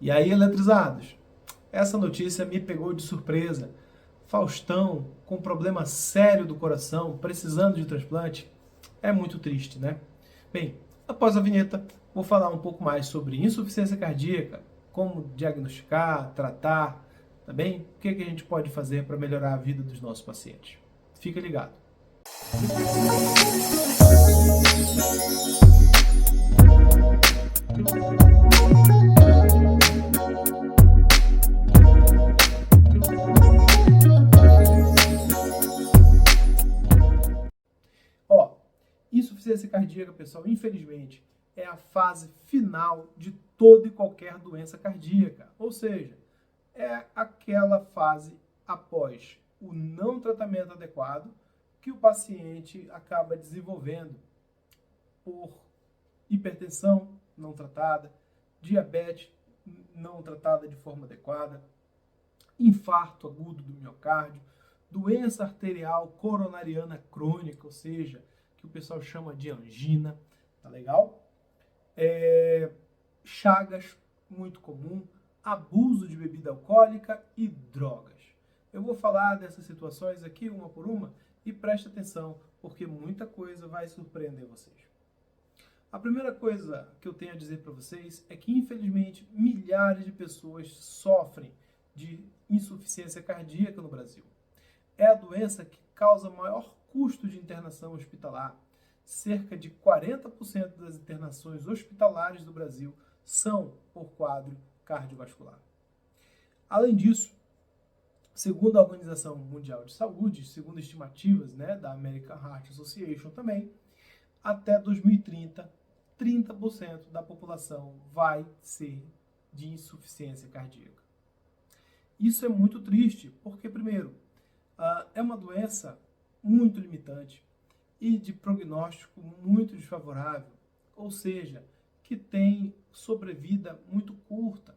E aí, eletrizados? Essa notícia me pegou de surpresa. Faustão, com problema sério do coração, precisando de transplante, é muito triste, né? Bem, após a vinheta, vou falar um pouco mais sobre insuficiência cardíaca, como diagnosticar, tratar, tá bem? O que a gente pode fazer para melhorar a vida dos nossos pacientes. Fica ligado. Ó, insuficiência cardíaca, pessoal, infelizmente, é a fase final de toda e qualquer doença cardíaca. Ou seja, é aquela fase após o não tratamento adequado que o paciente acaba desenvolvendo por hipertensão não tratada, diabetes não tratada de forma adequada, infarto agudo do miocárdio, doença arterial coronariana crônica, ou seja, que o pessoal chama de angina, tá legal? Chagas, muito comum, abuso de bebida alcoólica e drogas. Eu vou falar dessas situações aqui uma por uma e preste atenção, porque muita coisa vai surpreender vocês. A primeira coisa que eu tenho a dizer para vocês é que, infelizmente, milhares de pessoas sofrem de insuficiência cardíaca no Brasil. É a doença que causa maior custo de internação hospitalar. Cerca de 40% das internações hospitalares do Brasil são por quadro cardiovascular. Além disso, segundo a Organização Mundial de Saúde, segundo estimativas da American Heart Association também, até 2030, 30% da população vai ser de insuficiência cardíaca. Isso é muito triste, porque, primeiro, é uma doença muito limitante e de prognóstico muito desfavorável, ou seja, que tem sobrevida muito curta.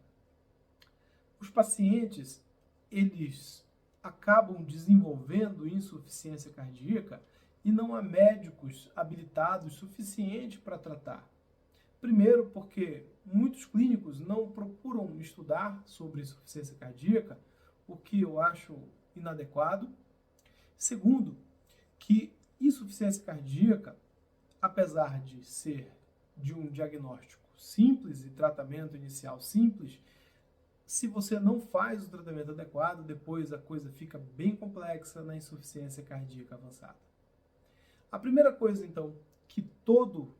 Os pacientes, eles acabam desenvolvendo insuficiência cardíaca e não há médicos habilitados suficientes para tratar. Primeiro, porque muitos clínicos não procuram estudar sobre insuficiência cardíaca, o que eu acho inadequado. Segundo, que insuficiência cardíaca, apesar de ser de um diagnóstico simples e tratamento inicial simples, se você não faz o tratamento adequado, depois a coisa fica bem complexa na insuficiência cardíaca avançada. A primeira coisa, então, que todo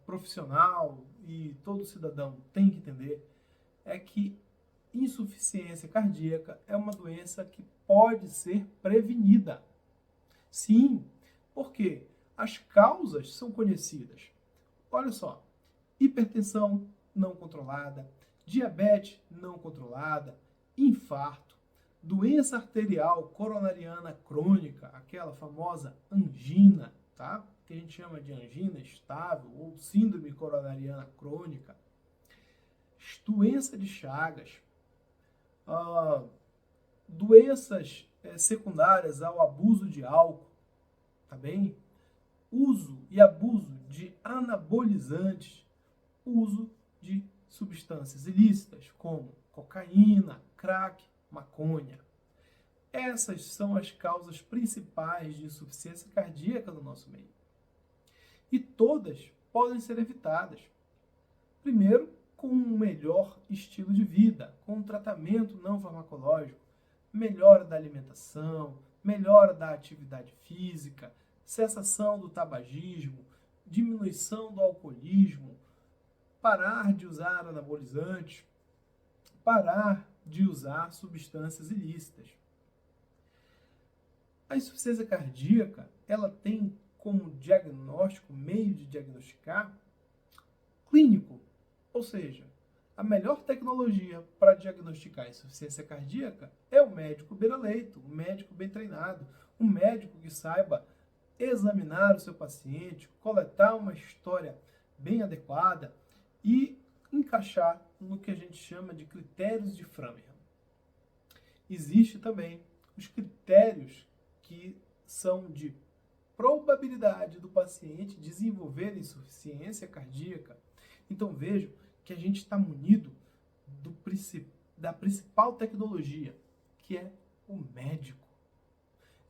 profissional e todo cidadão tem que entender é que insuficiência cardíaca é uma doença que pode ser prevenida. Sim, porque as causas são conhecidas. Olha só, hipertensão não controlada, diabetes não controlada, infarto, doença arterial coronariana crônica, aquela famosa angina, tá? Que a gente chama de angina estável ou síndrome coronariana crônica, doença de Chagas, doenças secundárias ao abuso de álcool, tá bem? Uso e abuso de anabolizantes, uso de substâncias ilícitas como cocaína, crack, maconha. Essas são as causas principais de insuficiência cardíaca no nosso meio. E todas podem ser evitadas. Primeiro, com um melhor estilo de vida, com um tratamento não farmacológico, melhora da alimentação, melhora da atividade física, cessação do tabagismo, diminuição do alcoolismo, parar de usar anabolizantes, parar de usar substâncias ilícitas. A insuficiência cardíaca, ela tem como diagnóstico, meio de diagnosticar, clínico, ou seja, a melhor tecnologia para diagnosticar insuficiência cardíaca é o médico beira-leito, um médico bem treinado, um médico que saiba examinar o seu paciente, coletar uma história bem adequada e encaixar no que a gente chama de critérios de Framingham. Existe também os critérios que são de probabilidade do paciente desenvolver insuficiência cardíaca. Então vejo que a gente está munido do da principal tecnologia, que é o médico.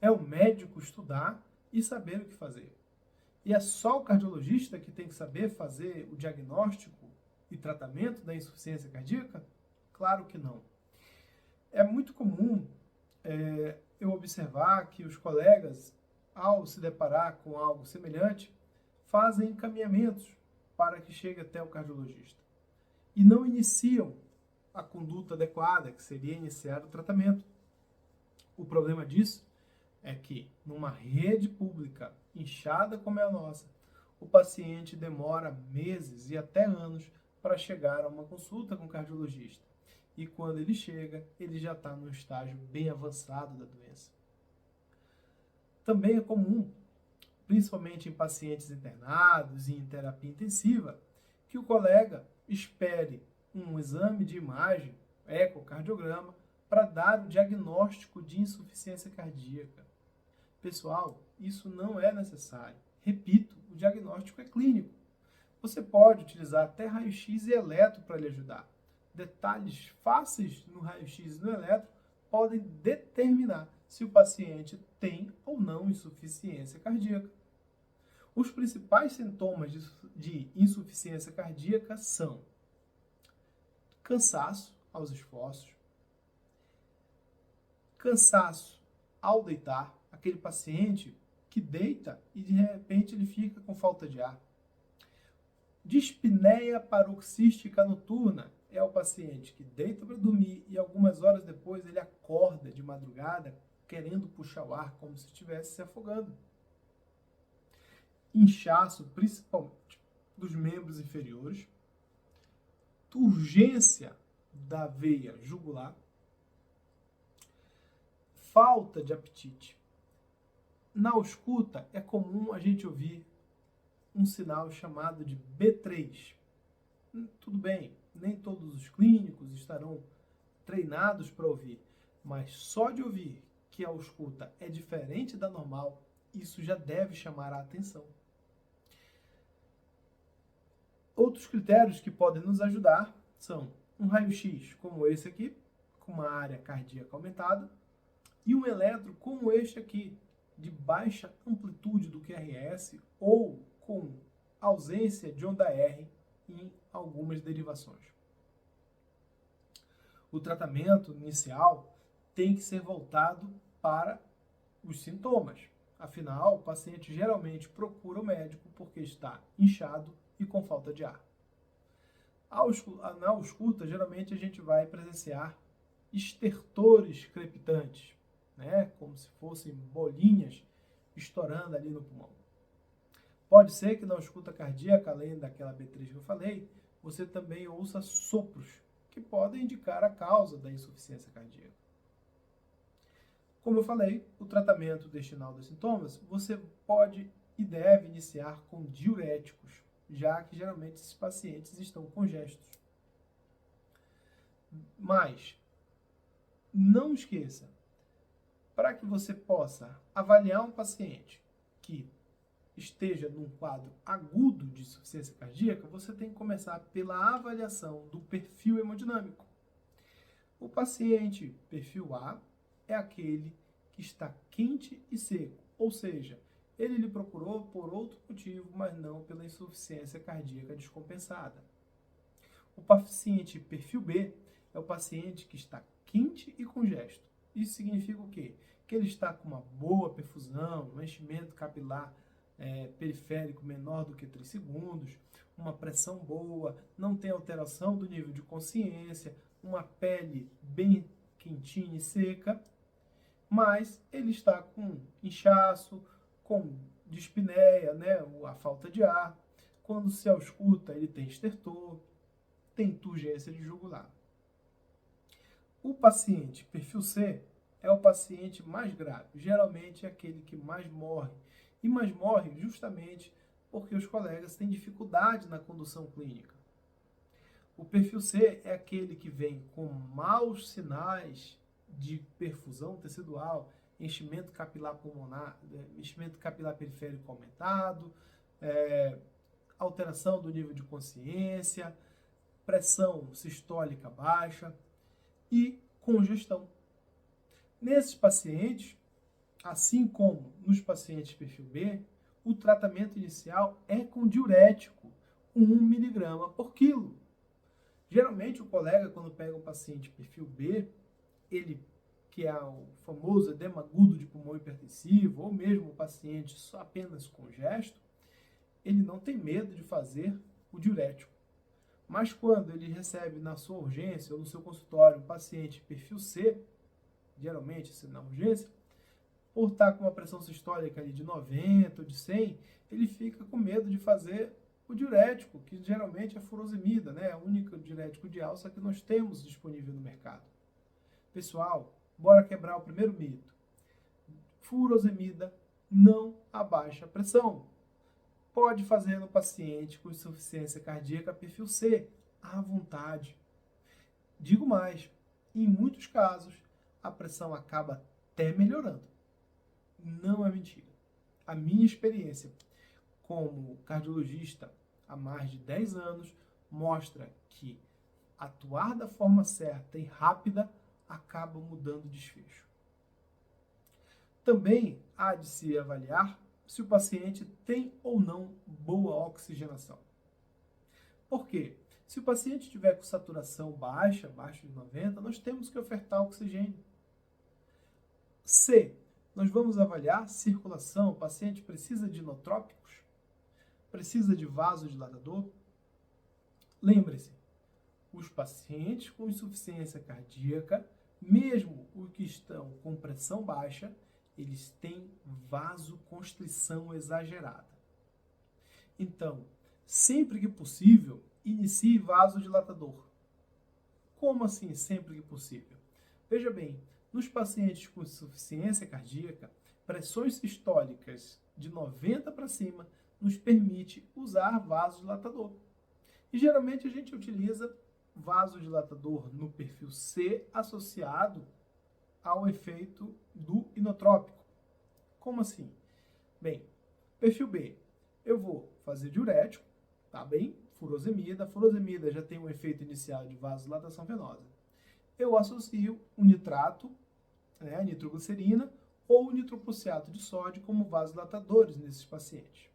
É o médico estudar e saber o que fazer. E é só o cardiologista que tem que saber fazer o diagnóstico e tratamento da insuficiência cardíaca? Claro que não. É muito comum eu observar que os colegas, ao se deparar com algo semelhante, fazem encaminhamentos para que chegue até o cardiologista e não iniciam a conduta adequada, que seria iniciar o tratamento. O problema disso é que, numa rede pública inchada como é a nossa, o paciente demora meses e até anos para chegar a uma consulta com o cardiologista. E quando ele chega, ele já está num estágio bem avançado da doença. Também é comum, principalmente em pacientes internados e em terapia intensiva, que o colega espere um exame de imagem, ecocardiograma, para dar o diagnóstico de insuficiência cardíaca. Pessoal, isso não é necessário. Repito, o diagnóstico é clínico. Você pode utilizar até raio-x e eletro para lhe ajudar. Detalhes fáceis no raio-x e no eletro podem determinar se o paciente tem ou não insuficiência cardíaca. Os principais sintomas de insuficiência cardíaca são cansaço aos esforços, cansaço ao deitar, aquele paciente que deita e de repente ele fica com falta de ar. Dispneia paroxística noturna é o paciente que deita para dormir e algumas horas depois ele acorda de madrugada querendo puxar o ar como se estivesse se afogando. Inchaço, principalmente dos membros inferiores, turgência da veia jugular, falta de apetite. Na ausculta é comum a gente ouvir um sinal chamado de B3. Tudo bem, nem todos os clínicos estarão treinados para ouvir, mas só de ouvir que a ausculta é diferente da normal, isso já deve chamar a atenção. Outros critérios que podem nos ajudar são um raio-x como esse aqui, com uma área cardíaca aumentada, e um eletro como este aqui, de baixa amplitude do QRS ou com ausência de onda R em algumas derivações. O tratamento inicial tem que ser voltado para os sintomas. Afinal, o paciente geralmente procura o médico porque está inchado e com falta de ar. Na ausculta, geralmente a gente vai presenciar estertores crepitantes, né? Como se fossem bolinhas estourando ali no pulmão. Pode ser que na ausculta cardíaca, além daquela B3 que eu falei, você também ouça sopros, que podem indicar a causa da insuficiência cardíaca. Como eu falei, o tratamento destinal dos sintomas, você pode e deve iniciar com diuréticos, já que geralmente esses pacientes estão congestos. Mas, não esqueça, para que você possa avaliar um paciente que esteja num quadro agudo de insuficiência cardíaca, você tem que começar pela avaliação do perfil hemodinâmico. O paciente perfil A é aquele que está quente e seco, ou seja, ele lhe procurou por outro motivo, mas não pela insuficiência cardíaca descompensada. O paciente perfil B é o paciente que está quente e congesto. Isso significa o quê? Que ele está com uma boa perfusão, um enchimento capilar periférico menor do que 3 segundos, uma pressão boa, não tem alteração do nível de consciência, uma pele bem quentinha e seca, mas ele está com inchaço, com dispneia, né, a falta de ar. Quando se ausculta, ele tem estertor, tem turgência de jugular. O paciente perfil C é o paciente mais grave, geralmente é aquele que mais morre. E mais morre justamente porque os colegas têm dificuldade na condução clínica. O perfil C é aquele que vem com maus sinais de perfusão tecidual, enchimento capilar pulmonar, enchimento capilar periférico aumentado, alteração do nível de consciência, pressão sistólica baixa e congestão. Nesses pacientes, assim como nos pacientes perfil B, o tratamento inicial é com diurético, 1 mg por quilo. Geralmente, o colega, quando pega um paciente perfil B, ele, que é o famoso edema agudo de pulmão hipertensivo, ou mesmo o paciente só apenas congesto, ele não tem medo de fazer o diurético. Mas quando ele recebe na sua urgência ou no seu consultório um paciente perfil C, geralmente, se na urgência, por estar com uma pressão sistólica ali de 90 ou de 100, ele fica com medo de fazer o diurético, que geralmente é furosemida, né? A única diurético de alça que nós temos disponível no mercado. Pessoal, bora quebrar o primeiro mito. Furosemida não abaixa a pressão. Pode fazer no paciente com insuficiência cardíaca perfil C, à vontade. Digo mais, em muitos casos, a pressão acaba até melhorando. Não é mentira. A minha experiência como cardiologista há mais de 10 anos mostra que atuar da forma certa e rápida acaba mudando o desfecho. Também há de se avaliar se o paciente tem ou não boa oxigenação. Por quê? Se o paciente tiver com saturação baixa, abaixo de 90, nós temos que ofertar oxigênio. C. Nós vamos avaliar circulação. O paciente precisa de inotrópicos? Precisa de vasodilatador? Lembre-se, os pacientes com insuficiência cardíaca, mesmo os que estão com pressão baixa, eles têm vasoconstrição exagerada. Então, sempre que possível, inicie vasodilatador. Como assim, sempre que possível? Veja bem, nos pacientes com insuficiência cardíaca, pressões sistólicas de 90 para cima nos permite usar vasodilatador. E geralmente a gente utiliza vasodilatador no perfil C associado ao efeito do inotrópico. Como assim? Bem, perfil B, eu vou fazer diurético, tá bem? Furosemida. A furosemida já tem um efeito inicial de vasodilatação venosa. Eu associo o nitrato, a nitroglicerina, ou o nitroprussiato de sódio como vasodilatadores nesses pacientes.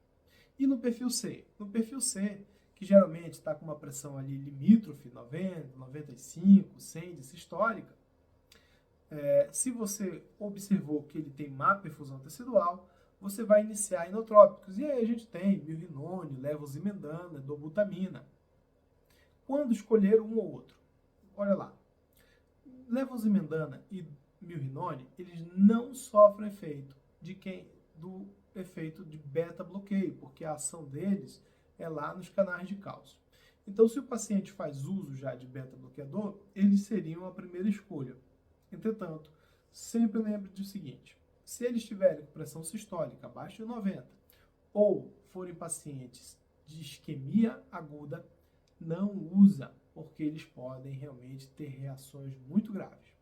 E no perfil C? No perfil C, que geralmente está com uma pressão ali limítrofe, 90, 95, 100 de sistólica, se você observou que ele tem má perfusão tecidual, você vai iniciar inotrópicos. E aí a gente tem milrinone, levozimendana, dobutamina. Quando escolher um ou outro? Olha lá. Levozimendana e milrinone, eles não sofrem efeito do efeito de beta-bloqueio, porque a ação deles é lá nos canais de cálcio. Então, se o paciente faz uso já de beta-bloqueador, eles seriam a primeira escolha. Entretanto, sempre lembre do seguinte: se eles tiverem pressão sistólica abaixo de 90 ou forem pacientes de isquemia aguda, não usa, porque eles podem realmente ter reações muito graves.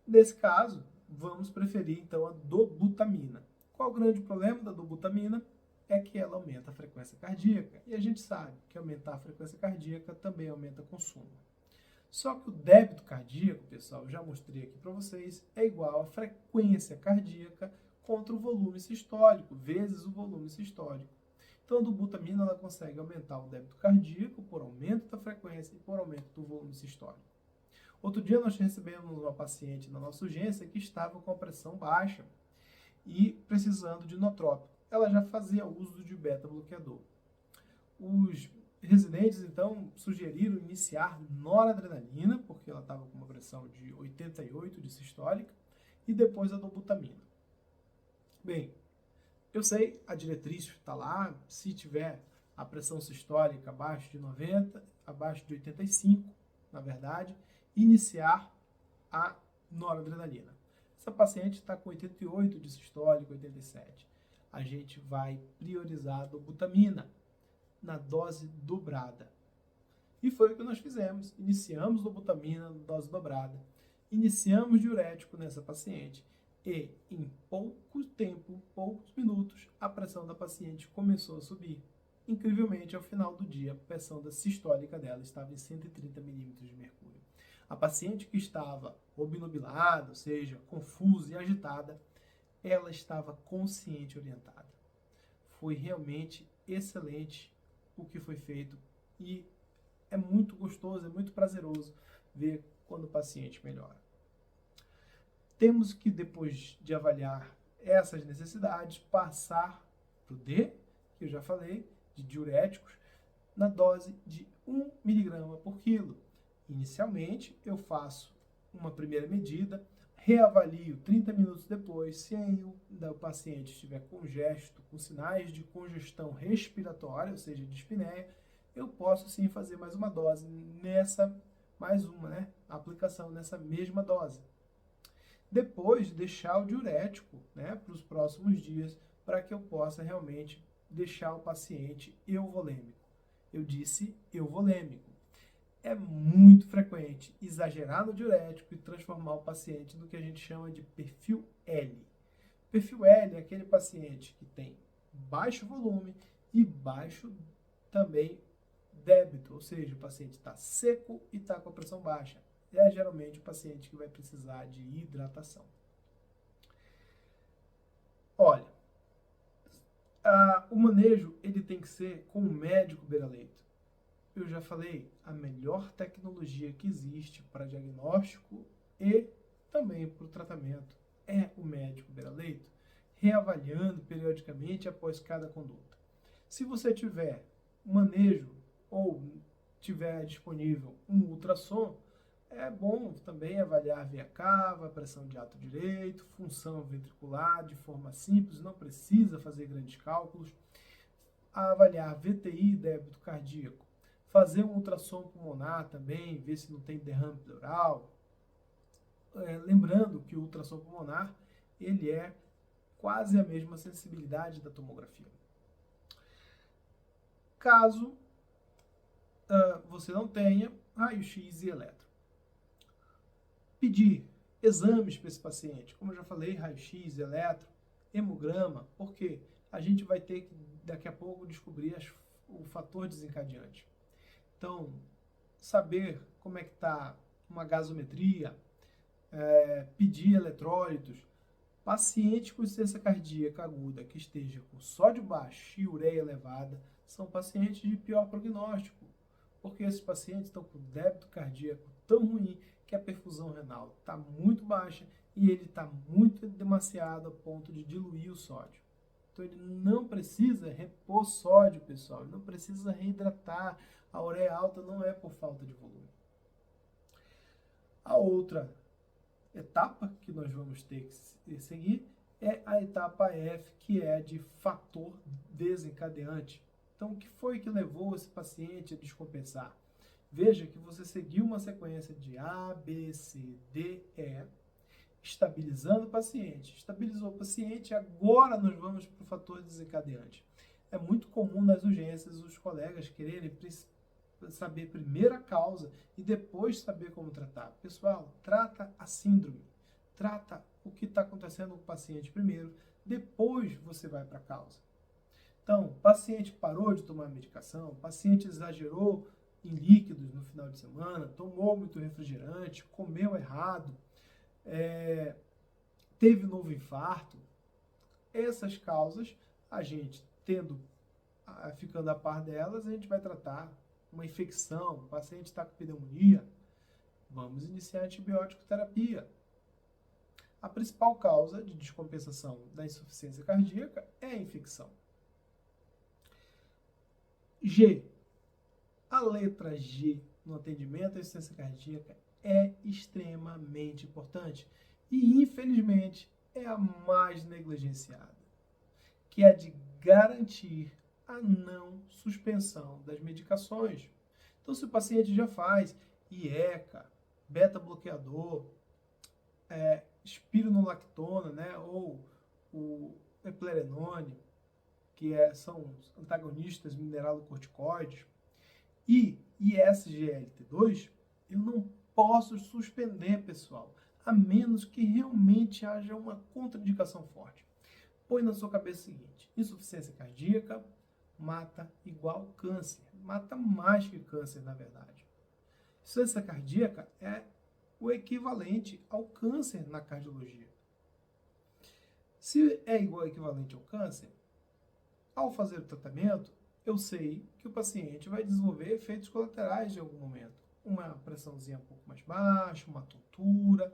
Nesse caso, vamos preferir então a dobutamina. Qual o grande problema da dobutamina? É que ela aumenta a frequência cardíaca, e a gente sabe que aumentar a frequência cardíaca também aumenta o consumo. Só que o débito cardíaco, pessoal, eu já mostrei aqui para vocês, é igual à frequência cardíaca contra o volume sistólico, vezes o volume sistólico. Então, a dobutamina ela consegue aumentar o débito cardíaco por aumento da frequência e por aumento do volume sistólico. Outro dia nós recebemos uma paciente na nossa urgência que estava com a pressão baixa e precisando de inotrópico. Ela já fazia uso de beta-bloqueador. Os residentes, então, sugeriram iniciar noradrenalina, porque ela estava com uma pressão de 88 de sistólica, e depois a dobutamina. Bem, eu sei, a diretriz está lá, se tiver a pressão sistólica abaixo de 90, abaixo de 85, na verdade, iniciar a noradrenalina. Essa paciente está com 88 de sistólica, 87. A gente vai priorizar a dobutamina na dose dobrada. E foi o que nós fizemos. Iniciamos dobutamina na dose dobrada. Iniciamos diurético nessa paciente. E em pouco tempo, poucos minutos, a pressão da paciente começou a subir. Incrivelmente, ao final do dia, a pressão da sistólica dela estava em 130 milímetros de mercúrio. A paciente que estava obnubilada, ou seja, confusa e agitada, ela estava consciente e orientada. Foi realmente excelente o que foi feito e é muito gostoso, é muito prazeroso ver quando o paciente melhora. Temos que, depois de avaliar essas necessidades, passar para o D, que eu já falei, de diuréticos, na dose de 1 miligrama por quilo. Inicialmente, eu faço uma primeira medida, reavalio 30 minutos depois, se o paciente estiver congesto, com sinais de congestão respiratória, ou seja, de dispneia, eu posso sim fazer mais uma dose aplicação nessa mesma dose. Depois, deixar o diurético para os próximos dias, para que eu possa realmente deixar o paciente euvolêmico. Eu disse euvolêmico. É muito frequente exagerar no diurético e transformar o paciente no que a gente chama de perfil L. Perfil L é aquele paciente que tem baixo volume e baixo também débito, ou seja, o paciente está seco e está com a pressão baixa. É geralmente o paciente que vai precisar de hidratação. Olha, o manejo ele tem que ser com o médico beira-leito. Eu já falei, a melhor tecnologia que existe para diagnóstico e também para o tratamento é o médico beira-leito, reavaliando periodicamente após cada conduta. Se você tiver manejo ou tiver disponível um ultrassom, é bom também avaliar via cava, pressão de ato direito, função ventricular de forma simples, não precisa fazer grandes cálculos. Avaliar VTI, débito cardíaco. Fazer um ultrassom pulmonar também, ver se não tem derrame pleural. Lembrando que o ultrassom pulmonar ele é quase a mesma sensibilidade da tomografia. Caso você não tenha, raio-x e eletro. Pedir exames para esse paciente, como eu já falei, raio-x, eletro, hemograma, porque a gente vai ter que, daqui a pouco, descobrir o fator desencadeante. Então, saber como é que está uma gasometria, pedir eletrólitos. Paciente com insuficiência cardíaca aguda que esteja com sódio baixo e ureia elevada são pacientes de pior prognóstico, porque esses pacientes estão com débito cardíaco tão ruim que a perfusão renal está muito baixa e ele está demasiado a ponto de diluir o sódio. Então ele não precisa repor sódio, pessoal, ele não precisa reidratar. A ureia alta não é por falta de volume. A outra etapa que nós vamos ter que seguir é a etapa F, que é de fator desencadeante. Então, o que foi que levou esse paciente a descompensar? Veja que você seguiu uma sequência de A, B, C, D, E, estabilizando o paciente. Estabilizou o paciente, agora nós vamos para o fator desencadeante. É muito comum nas urgências os colegas quererem saber primeiro a causa e depois saber como tratar. Pessoal, trata a síndrome. Trata o que está acontecendo com o paciente primeiro, depois você vai para a causa. Então, o paciente parou de tomar medicação, o paciente exagerou em líquidos no final de semana, tomou muito refrigerante, comeu errado, teve novo infarto. Essas causas, a gente ficando a par delas, a gente vai tratar uma infecção, o paciente está com pneumonia, vamos iniciar a antibiótico terapia. A principal causa de descompensação da insuficiência cardíaca é a infecção. G. A letra G no atendimento à insuficiência cardíaca é extremamente importante e, infelizmente, é a mais negligenciada, que é a de garantir a não suspensão das medicações. Então, se o paciente já faz IECA, beta-bloqueador, espironolactona, ou o eplerenone, que são os antagonistas mineralocorticoides, e ISGLT2, eu não posso suspender, pessoal, a menos que realmente haja uma contraindicação forte. Põe na sua cabeça o seguinte: insuficiência cardíaca, mata igual câncer. Mata mais que câncer, na verdade. Insuficiência cardíaca é o equivalente ao câncer na cardiologia. Se é igual equivalente ao câncer, ao fazer o tratamento, eu sei que o paciente vai desenvolver efeitos colaterais de algum momento. Uma pressãozinha um pouco mais baixa, uma tontura.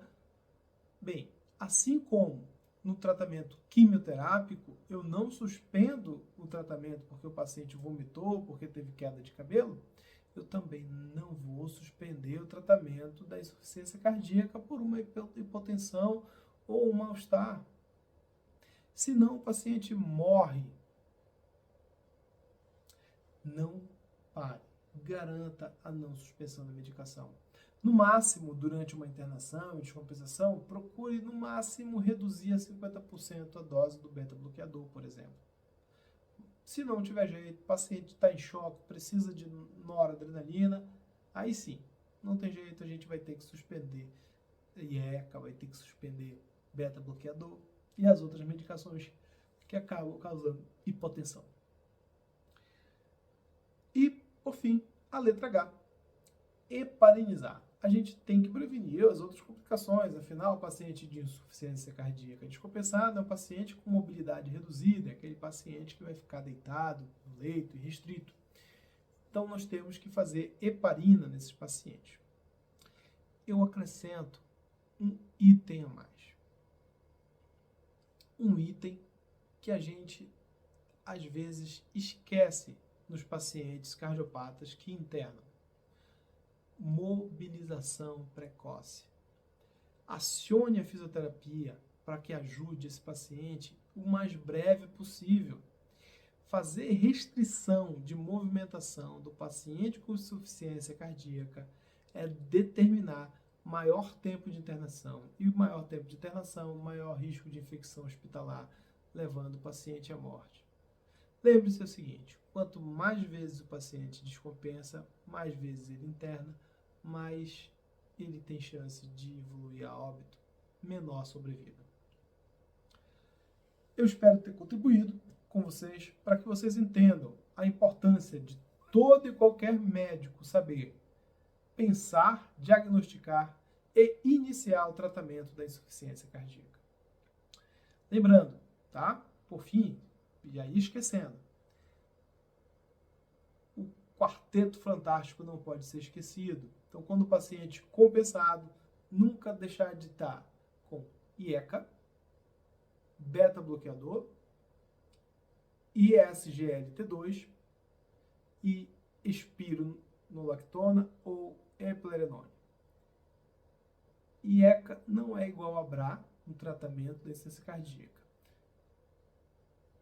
Bem, assim como no tratamento quimioterápico, eu não suspendo o tratamento porque o paciente vomitou, porque teve queda de cabelo, eu também não vou suspender o tratamento da insuficiência cardíaca por uma hipotensão ou um mal-estar. Senão o paciente morre. Não pare. Garanta a não suspensão da medicação. No máximo, durante uma internação e descompensação, procure no máximo reduzir a 50% a dose do beta-bloqueador, por exemplo. Se não tiver jeito, o paciente está em choque, precisa de noradrenalina, aí sim, não tem jeito, a gente vai ter que suspender IECA, vai ter que suspender beta-bloqueador e as outras medicações que acabam causando hipotensão. E, por fim, a letra H, heparinizar. A gente tem que prevenir as outras complicações, afinal, o paciente de insuficiência cardíaca descompensada é um paciente com mobilidade reduzida, é aquele paciente que vai ficar deitado no leito e restrito. Então, nós temos que fazer heparina nesses pacientes. Eu acrescento um item a mais. Um item que a gente, às vezes, esquece nos pacientes cardiopatas que internam. Mobilização precoce. Acione a fisioterapia para que ajude esse paciente o mais breve possível. Fazer restrição de movimentação do paciente com insuficiência cardíaca é determinar maior tempo de internação. E o maior tempo de internação, maior risco de infecção hospitalar, levando o paciente à morte. Lembre-se o seguinte, quanto mais vezes o paciente descompensa, mais vezes ele interna, mais ele tem chance de evoluir a óbito, menor sobrevida. Eu espero ter contribuído com vocês para que vocês entendam a importância de todo e qualquer médico saber pensar, diagnosticar e iniciar o tratamento da insuficiência cardíaca. Lembrando, tá? Por fim, e aí esquecendo, o quarteto fantástico não pode ser esquecido. Então, quando o paciente compensado, nunca deixar de estar com IECA, beta-bloqueador, ISGLT2 e espironolactona ou eplerenone. IECA não é igual a BRA no tratamento da insuficiência cardíaca.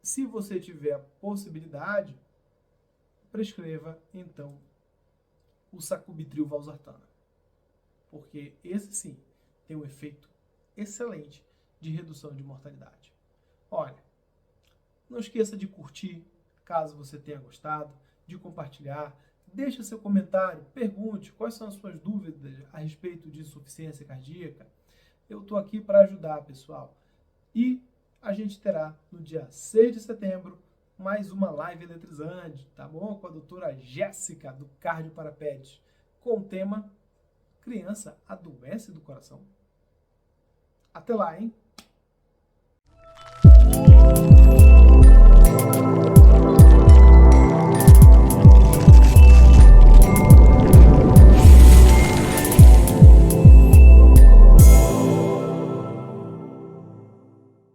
Se você tiver a possibilidade, prescreva, então, o sacubitril valsartana, porque esse sim tem um efeito excelente de redução de mortalidade. Olha, não esqueça de curtir, caso você tenha gostado, de compartilhar, deixe seu comentário, pergunte quais são as suas dúvidas a respeito de insuficiência cardíaca. Eu estou aqui para ajudar, pessoal. E a gente terá no dia 6 de setembro mais uma live eletrizante, tá bom? Com a doutora Jéssica, do Cardio Parapeds, com o tema Criança adoece do coração. Até lá, hein?